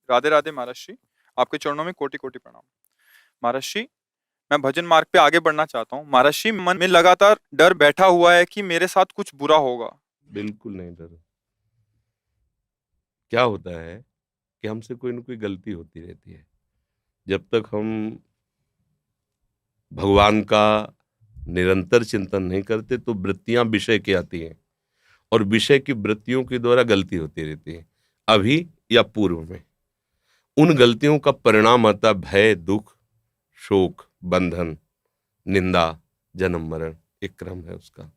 राधे राधे महाराज जी। आपके चरणों में कोटि कोटि प्रणाम। महाराज जी, मैं भजन मार्ग पे आगे बढ़ना चाहता हूँ। महाराज जी, मन में लगातार डर बैठा हुआ है कि मेरे साथ कुछ बुरा होगा। बिल्कुल नहीं डरो। क्या होता है कि हमसे कोई ना कोई गलती होती रहती है। जब तक हम भगवान का निरंतर चिंतन नहीं करते तो वृत्तियां विषय की आती हैं और विषय की वृत्तियों के द्वारा गलती होती रहती है, अभी या पूर्व में। उन गलतियों का परिणाम आता है भय, दुख, शोक, बंधन, निंदा, जन्म मरण। एक क्रम है उसका।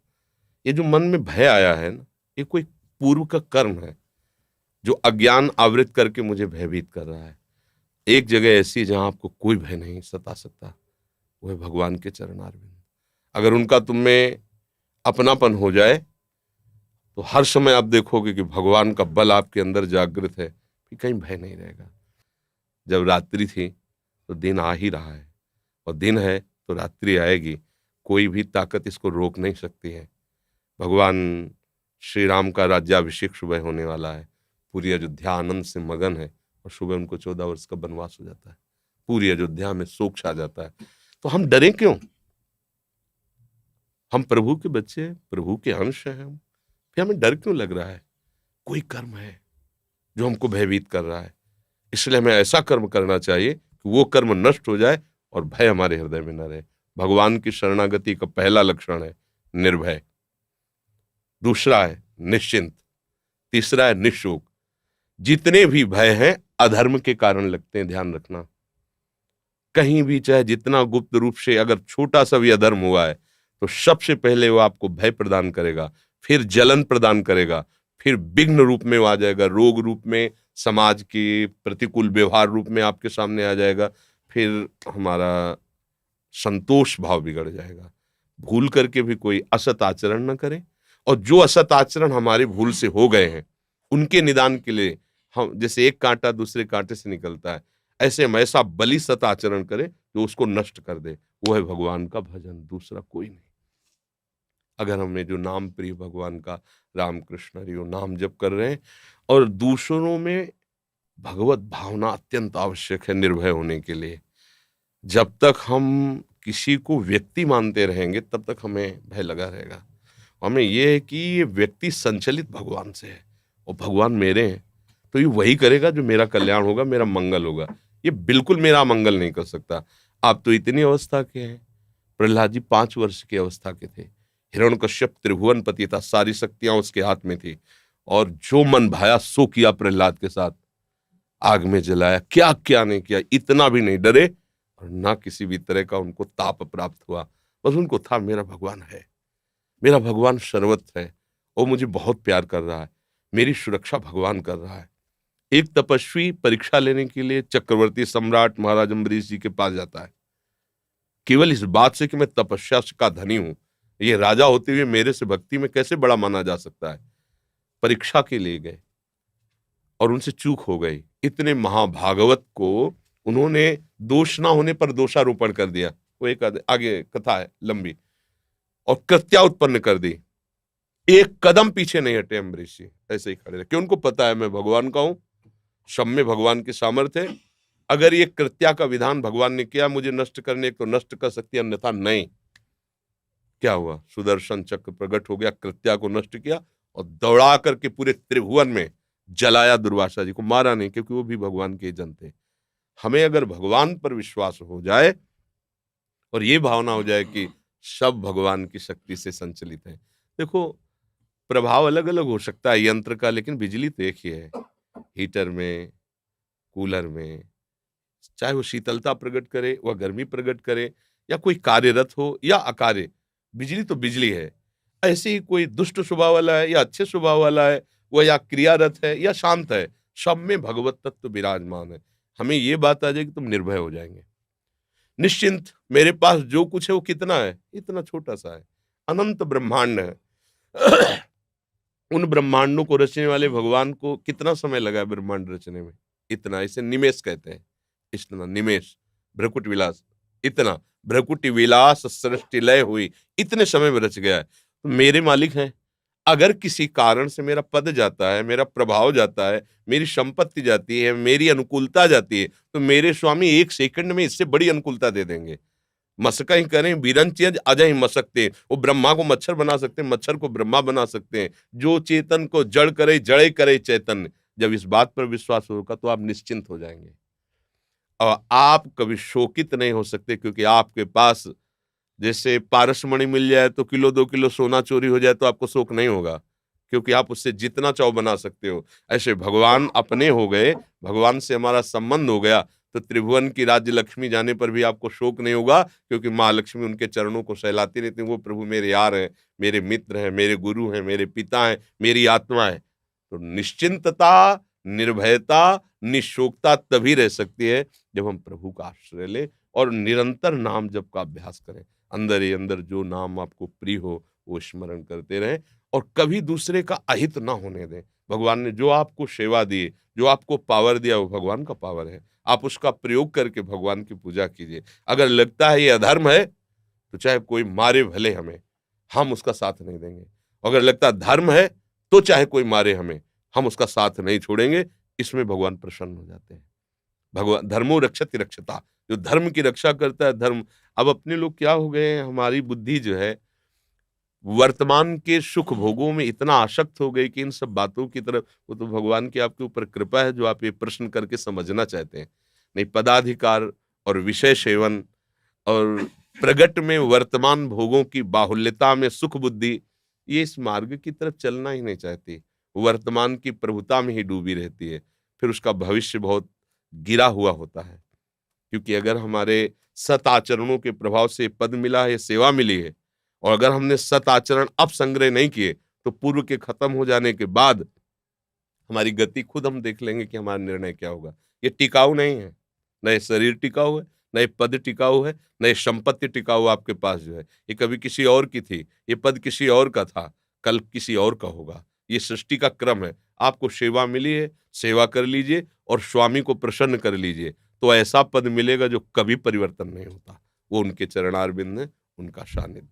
ये जो मन में भय आया है ना, ये कोई पूर्व का कर्म है जो अज्ञान आवृत करके मुझे भयभीत कर रहा है। एक जगह ऐसी जहां आपको कोई भय नहीं सता सकता, वो है भगवान के चरणारविंद। अगर उनका तुम में अपनापन हो जाए तो हर समय आप देखोगे कि भगवान का बल आपके अंदर जागृत है, फिर कहीं भय नहीं रहेगा। जब रात्रि थी तो दिन आ ही रहा है, और दिन है तो रात्रि आएगी। कोई भी ताकत इसको रोक नहीं सकती है। भगवान श्री राम का राज्याभिषेक सुबह होने वाला है। पूरी अयोध्या आनंद से मगन है, और सुबह उनको 14 वर्ष का वनवास हो जाता है। पूरी अयोध्या में शोक छा जाता है। तो हम डरें क्यों? हम प्रभु के बच्चे, प्रभु के अंश हैं हम, फिर हमें डर क्यों लग रहा है? कोई कर्म है जो हमको भयभीत कर रहा है, इसलिए हमें ऐसा कर्म करना चाहिए कि वो कर्म नष्ट हो जाए और भय हमारे हृदय में न रहे। भगवान की शरणागति का पहला लक्षण है निर्भय, दूसरा है निश्चिंत, तीसरा है निशोक। जितने भी भय हैं अधर्म के कारण लगते हैं, ध्यान रखना। कहीं भी चाहे जितना गुप्त रूप से अगर छोटा सा भी अधर्म हुआ है तो सबसे पहले वो आपको भय प्रदान करेगा, फिर जलन प्रदान करेगा, फिर विघ्न रूप में वो आ जाएगा, रोग रूप में, समाज के प्रतिकूल व्यवहार रूप में आपके सामने आ जाएगा, फिर हमारा संतोष भाव बिगड़ जाएगा। भूल करके भी कोई असत आचरण न करे, और जो असत आचरण हमारे भूल से हो गए हैं उनके निदान के लिए हम, जैसे एक कांटा दूसरे कांटे से निकलता है, ऐसे हम ऐसा बलि सत आचरण करें जो उसको नष्ट कर दे। वो है भगवान का भजन, दूसरा कोई नहीं। अगर हमें जो नाम प्रिय भगवान का, राम कृष्ण हरि, वो नाम जप कर रहे हैं, और दूसरों में भगवत भावना अत्यंत आवश्यक है निर्भय होने के लिए। जब तक हम किसी को व्यक्ति मानते रहेंगे तब तक हमें भय लगा रहेगा। हमें ये है कि ये व्यक्ति संचलित भगवान से है, और भगवान मेरे हैं, तो ये वही करेगा जो मेरा कल्याण होगा, मेरा मंगल होगा। ये बिल्कुल मेरा मंगल नहीं कर सकता। आप तो इतनी अवस्था के हैं। प्रहलाद जी 5 वर्ष की अवस्था के थे। हिरण्यकश्यप त्रिभुवन पति था, सारी शक्तियां उसके हाथ में थी, और जो मन भाया सो किया प्रहलाद के साथ। आग में जलाया, क्या क्या नहीं किया। इतना भी नहीं डरे और ना किसी भी तरह का उनको ताप प्राप्त हुआ। बस उनको था मेरा भगवान है, मेरा भगवान सर्वत्र है, वो मुझे बहुत प्यार कर रहा है, मेरी सुरक्षा भगवान कर रहा है। एक तपस्वी परीक्षा लेने के लिए चक्रवर्ती सम्राट महाराज अम्बरीश जी के पास जाता है, केवल इस बात से कि मैं तपस्या का धनी हूं, ये राजा होते हुए मेरे से भक्ति में कैसे बड़ा माना जा सकता है। परीक्षा के लिए गए और उनसे चूक हो गई। इतने महाभागवत को उन्होंने दोष ना होने पर दोषारोपण कर दिया। वो एक आगे कथा है लंबी, और कृत्या उत्पन्न कर दी। एक कदम पीछे नहीं हटे अम्बरीश जी, ऐसे ही खड़े रहे, क्यों? उनको पता है मैं भगवान का हूं, सब में भगवान की सामर्थ्य है। अगर ये कृत्या का विधान भगवान ने किया मुझे नष्ट करने को, नष्ट कर सकती, अन्यथा नहीं। क्या हुआ? सुदर्शन चक्र प्रकट हो गया, कृत्या को नष्ट किया, और दौड़ा करके पूरे त्रिभुवन में जलाया। दुर्वासा जी को मारा नहीं, क्योंकि वो भी भगवान के जन थे। हमें अगर भगवान पर विश्वास हो जाए और ये भावना हो जाए कि सब भगवान की शक्ति से संचलित है। देखो, प्रभाव अलग अलग हो सकता है यंत्र का, लेकिन बिजली तो एक ही है। हीटर में, कूलर में, चाहे वो शीतलता प्रकट करे, वह गर्मी प्रकट करे, या कोई कार्यरत हो या अकार्य, बिजली तो बिजली है। ऐसे ही कोई दुष्ट स्वभाव वाला है या अच्छे स्वभाव वाला है, वह या क्रियारत है या शांत है, सब में भगवत तत्व विराजमान है। हमें ये बात आ जाए कि तुम निर्भय हो जाएंगे, निश्चिंत। मेरे पास जो कुछ है वो कितना है? इतना छोटा सा है। अनंत ब्रह्मांड है। उन ब्रह्मांडों को रचने वाले भगवान को कितना समय लगा है ब्रह्मांड रचने में? इतना। इसे निमेष कहते हैं। इतना निमेष, भ्रकुट विलास, इतना भ्रकुटी विलास सृष्टि लय हुई, इतने समय में रच गया है। तो मेरे मालिक हैं। अगर किसी कारण से मेरा पद जाता है, मेरा प्रभाव जाता है, मेरी संपत्ति जाती है, मेरी अनुकूलता जाती है, तो मेरे स्वामी 1 सेकंड में इससे बड़ी अनुकूलता दे देंगे। मसका ही करें बिरंचियज अजय मसकते। वो ब्रह्मा को मच्छर बना सकते हैं, मच्छर को ब्रह्मा बना सकते हैं। जो चेतन को जड़ करे, जड़े करे चैतन्य। जब इस बात पर विश्वास होगा तो आप निश्चिंत हो जाएंगे और आप कभी शोकित नहीं हो सकते, क्योंकि आपके पास जैसे पारसमणि मिल जाए तो किलो 2 किलो सोना चोरी हो जाए तो आपको शोक नहीं होगा, क्योंकि आप उससे जितना चाहो बना सकते हो। ऐसे भगवान अपने हो गए, भगवान से हमारा संबंध हो गया, तो त्रिभुवन की राज्य लक्ष्मी जाने पर भी आपको शोक नहीं होगा, क्योंकि माँ लक्ष्मी उनके चरणों को सहलाती रहती है। वो प्रभु मेरे यार हैं, मेरे मित्र हैं, मेरे गुरु हैं, मेरे पिता हैं, मेरी आत्मा है। तो निश्चिंतता, निर्भयता, निशोकता तभी रह सकती है जब हम प्रभु का आश्रय ले और निरंतर नाम जप का अभ्यास करें। अंदर ही अंदर जो नाम आपको प्रिय हो वो स्मरण करते रहें और कभी दूसरे का अहित ना होने दें। भगवान ने जो आपको सेवा दी, जो आपको पावर दिया, वो भगवान का पावर है। आप उसका प्रयोग करके भगवान की पूजा कीजिए। अगर लगता है ये अधर्म है तो चाहे कोई मारे भले हमें, हम उसका साथ नहीं देंगे। अगर लगता है धर्म है तो चाहे कोई मारे हमें, हम उसका साथ नहीं छोड़ेंगे। इसमें भगवान प्रसन्न हो जाते हैं। भगवान धर्मो रक्षति रक्षता, जो धर्म की रक्षा करता है धर्म। अब अपने लोग क्या हो गए हैं, हमारी बुद्धि जो है वर्तमान के सुख भोगों में इतना आसक्त हो गई कि इन सब बातों की तरफ, वो तो भगवान की आपके ऊपर कृपा है जो आप ये प्रश्न करके समझना चाहते हैं। नहीं, पदाधिकार और विषय सेवन और प्रगट में वर्तमान भोगों की बाहुल्यता में सुख बुद्धि, ये इस मार्ग की तरफ चलना ही नहीं चाहती। वर्तमान की प्रभुता में ही डूबी रहती है। फिर उसका भविष्य बहुत गिरा हुआ होता है। क्योंकि अगर हमारे सत आचरणों के प्रभाव से पद मिला है, सेवा मिली है, और अगर हमने सत आचरण अब संग्रह नहीं किए तो पूर्व के खत्म हो जाने के बाद हमारी गति खुद हम देख लेंगे कि हमारा निर्णय क्या होगा। ये टिकाऊ नहीं है, न ये शरीर टिकाऊ है, न ये पद टिकाऊ है, न ये संपत्ति टिकाऊ आपके पास जो है। ये कभी किसी और की थी, ये पद किसी और का था, कल किसी और का होगा। ये सृष्टि का क्रम है। आपको सेवा मिली है, सेवा कर लीजिए और स्वामी को प्रसन्न कर लीजिए, तो ऐसा पद मिलेगा जो कभी परिवर्तन नहीं होता। वो उनके चरणारविंद है, उनका सानिध्य।